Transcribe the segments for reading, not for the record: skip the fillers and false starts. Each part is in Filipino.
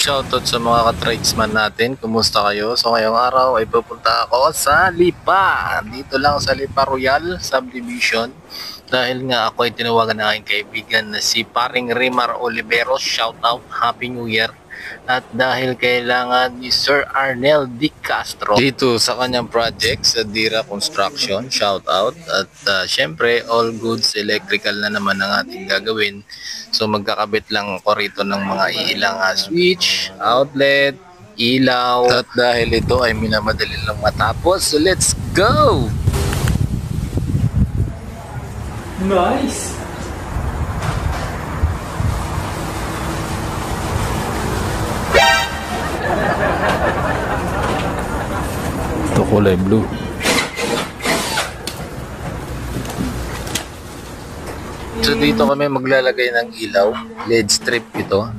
shoutout sa mga ka-tradesman natin. Kumusta kayo? So ngayong araw ay pupunta ako sa Lipa. Dito lang sa Lipa Royal Subdivision. Dahil nga ako ay tinawagan ng aking kaibigan na si Paring Rimar Oliveros. Shoutout, Happy New Year. At dahil kailangan ni Sir Arnel Di Castro dito sa kanyang project sa Dira Construction, shout out. At syempre all goods electrical na naman ang ating gagawin. So magkakabit lang ako rito ng mga ilang switch, outlet, ilaw. At dahil ito ay minamadali lang matapos, so let's go! Nice! Ito kulay blue. So dito kami maglalagay ng ilaw, LED strip ito.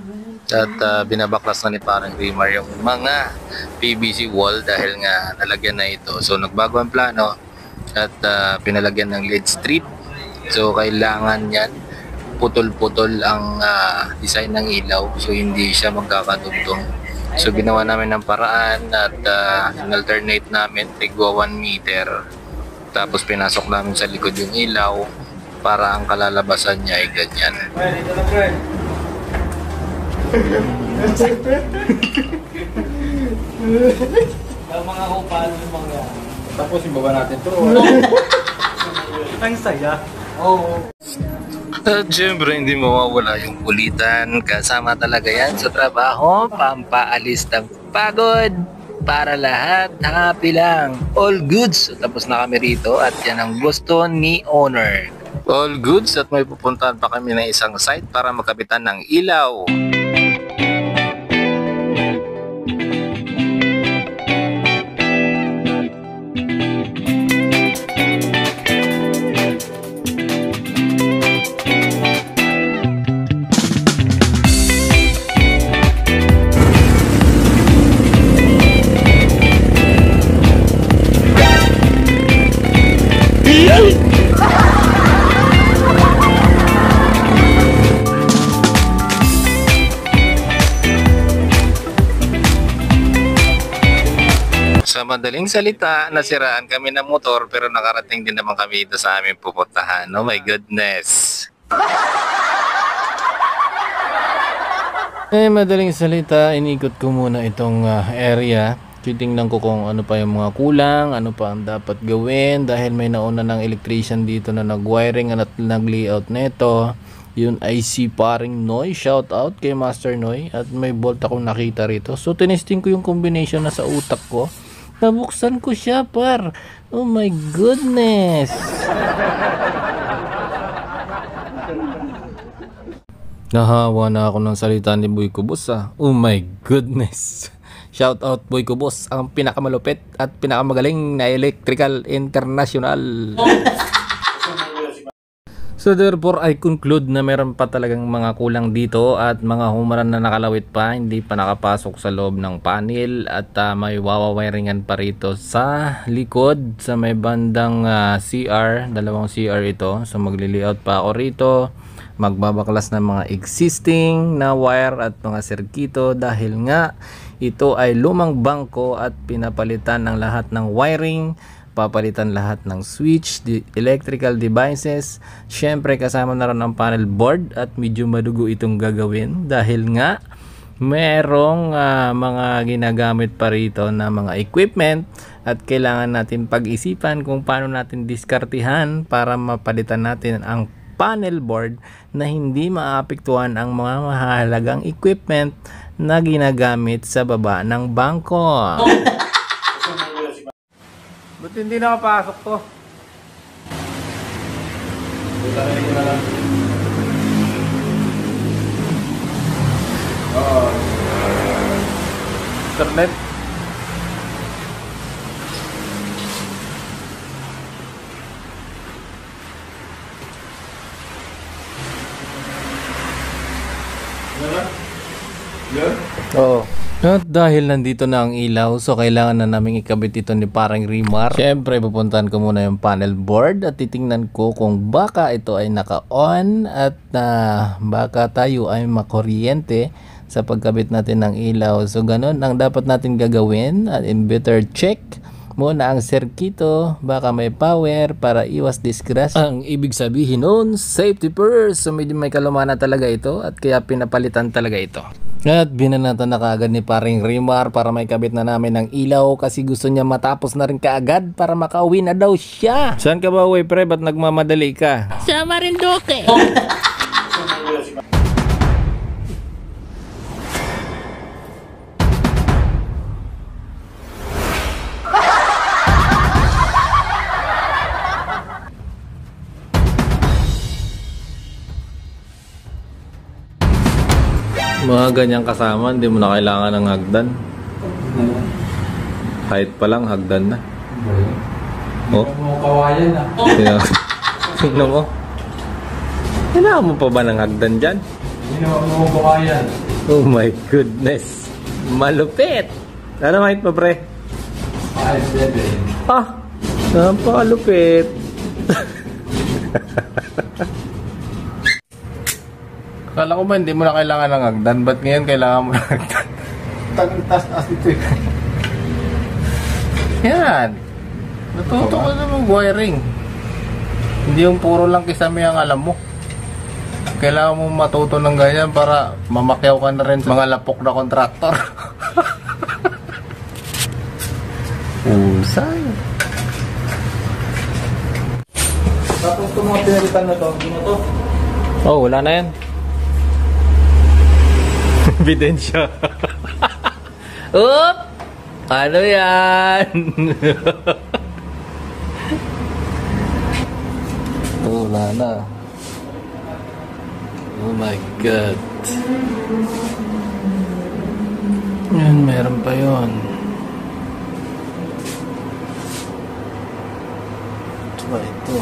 At binabaklas na ni Parang Rimar yung mga PVC wall dahil nga nalagyan na ito. So nagbago ang plano at pinalagyan ng LED strip. So kailangan yan putol-putol ang design ng ilaw, so hindi siya magkakadugtong. So ginawa namin ng paraan at in-alternate namin tigwa 1 meter. Tapos pinasok namin sa likod yung ilaw para ang kalalabasan niya ay ganyan. Dito na, friend. Ang mga kupal, mga... Tapos yung baba natin to. Ang saya. Oo. At syempre hindi mawawala yung kulitan. Kasama talaga yan sa trabaho. Pampaalis ng pagod. Para lahat happy lang. All goods. Tapos na kami rito at yan ang gusto ni owner. All goods at may pupuntahan pa kami ng isang site para magkabitan ng ilaw. Sa madaling salita, nasiraan kami ng motor pero nakarating din naman kami dito sa aming pupuntahan. Oh my goodness! Madaling salita, inikot ko muna itong area. Titingnan ko kung ano pa yung mga kulang, ano pa ang dapat gawin dahil may nauna ng electrician dito na nag-wiring at nag-layout nito. Yun ay si Paring Noy. Shout out kay Master Noy. At may bolt akong nakita rito. So tinesting ko yung combination na sa utak ko. Nabuksan ko siya, par. Oh my goodness. Nahawa na ako ng salita ni Boy Kubos Oh my goodness. Shout out Boy Kubos, ang pinakamalupit at pinakamagaling na electrical international. So therefore I conclude na meron pa talagang mga kulang dito at mga humaran na nakalawit pa, hindi pa nakapasok sa loob ng panel at may wawawiringan pa rito sa likod sa may bandang CR, dalawang CR ito. So magli-layout pa ako rito, magbabaklas ng mga existing na wire at mga serkito dahil nga ito ay lumang bangko at pinapalitan ng lahat ng wiring. Papalitan lahat ng switch, electrical devices. Syempre kasama na rin ang panel board at medyo madugo itong gagawin dahil nga merong mga ginagamit pa rito na mga equipment at kailangan natin pag-isipan kung paano natin diskartihan para mapalitan natin ang panel board na hindi maapektuhan ang mga mahalagang equipment na ginagamit sa baba ng bangko. Ba't hindi nakapasok to? Butarin ko na lang. Internet. Yan? Oo. At dahil nandito na ang ilaw, so kailangan na namin ikabit ito ni Parang Rimar. Siyempre, pupuntahan ko muna yung panel board at titingnan ko kung baka ito ay naka-on at baka tayo ay makuryente sa pagkabit natin ng ilaw. So ganun ang dapat natin gagawin. At inverter check muna ang serkito, baka may power para iwas disgrasya. Ang ibig sabihin nun, safety first. So medyo may kalumana talaga ito at kaya pinapalitan talaga ito. At binanatan na kaagad ni paring Rimar para may kabit na namin ng ilaw kasi gusto niya matapos na rin kaagad para makauwi na daw siya. Saan ka ba uwi pre? Ba't nagmamadali ka? Sa Marinduque. Mga ganyang kasama, hindi mo na kailangan ng hagdan. Height pa lang, hagdan na. Oh? Kawayan na. Tingnan mo. Kailangan mo pa ba ng hagdan dyan? Ginawa mo kawayan. Oh my goodness. Malupit. Ano height pa pre? 5'7". Ah, napakalupit. Kala ko ba hindi mo na kailangan ng hagdan? Ba't ngayon kailangan mo ng hagdan? Taas ito eh. Yan. Natuto ko na mag-wiring. Hindi yung puro lang kisame ang alam mo. Kailangan mo matuto ng ganyan para mamakyaw ka na rin sa mga lapok na kontraktor. Usay. Tapos itong mga pinalitan na to, hindi na to. Oh, wala na yan. Ebidensya. Oop! Ano yan? Oh, wala na. Oh my God. Yan, meron pa yun. Diba ito?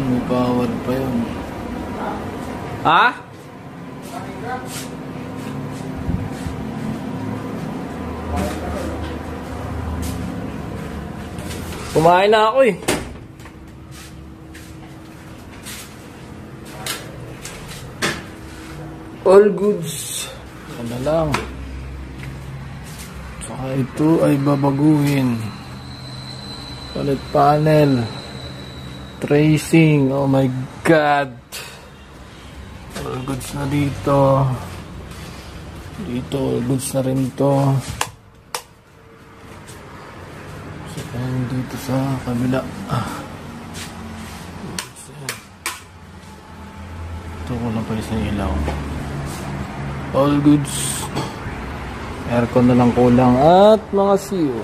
May power pa yun. Ha? Kumain na ako eh. All goods. Ano lang. Saka ito ay babaguhin. Palit panel. Tracing. Oh my God. All goods na dito. Dito all goods na rin to. Saka dito sa kabila. Ito ko lang pala sa ilaw. All goods. Aircon na lang kulang at mga siyo.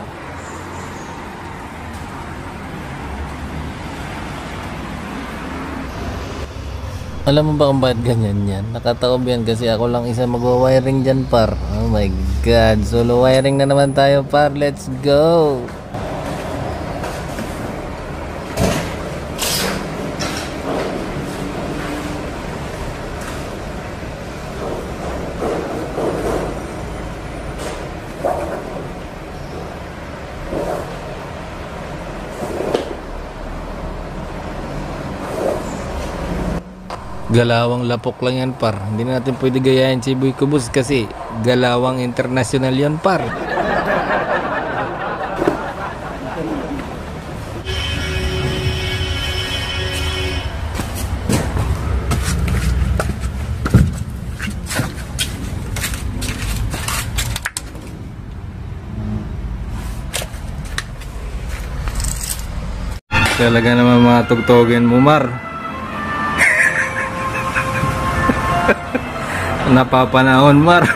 Alam mo ba kung bakit ganyan yan? Nakataob yan kasi ako lang isa magwa-wiring dyan par. Oh my God. Solo wiring na naman tayo par. Let's go! Galawang lapok lang yan par. Hindi na natin pwede gayahin si Boy Kubus kasi galawang international yan par. Talaga naman mga tugtogin mo mar. Napapanahon mar. Can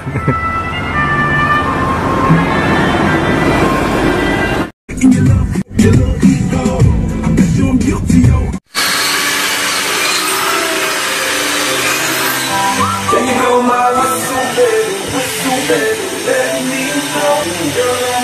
you blow my whistle, baby, let me know you're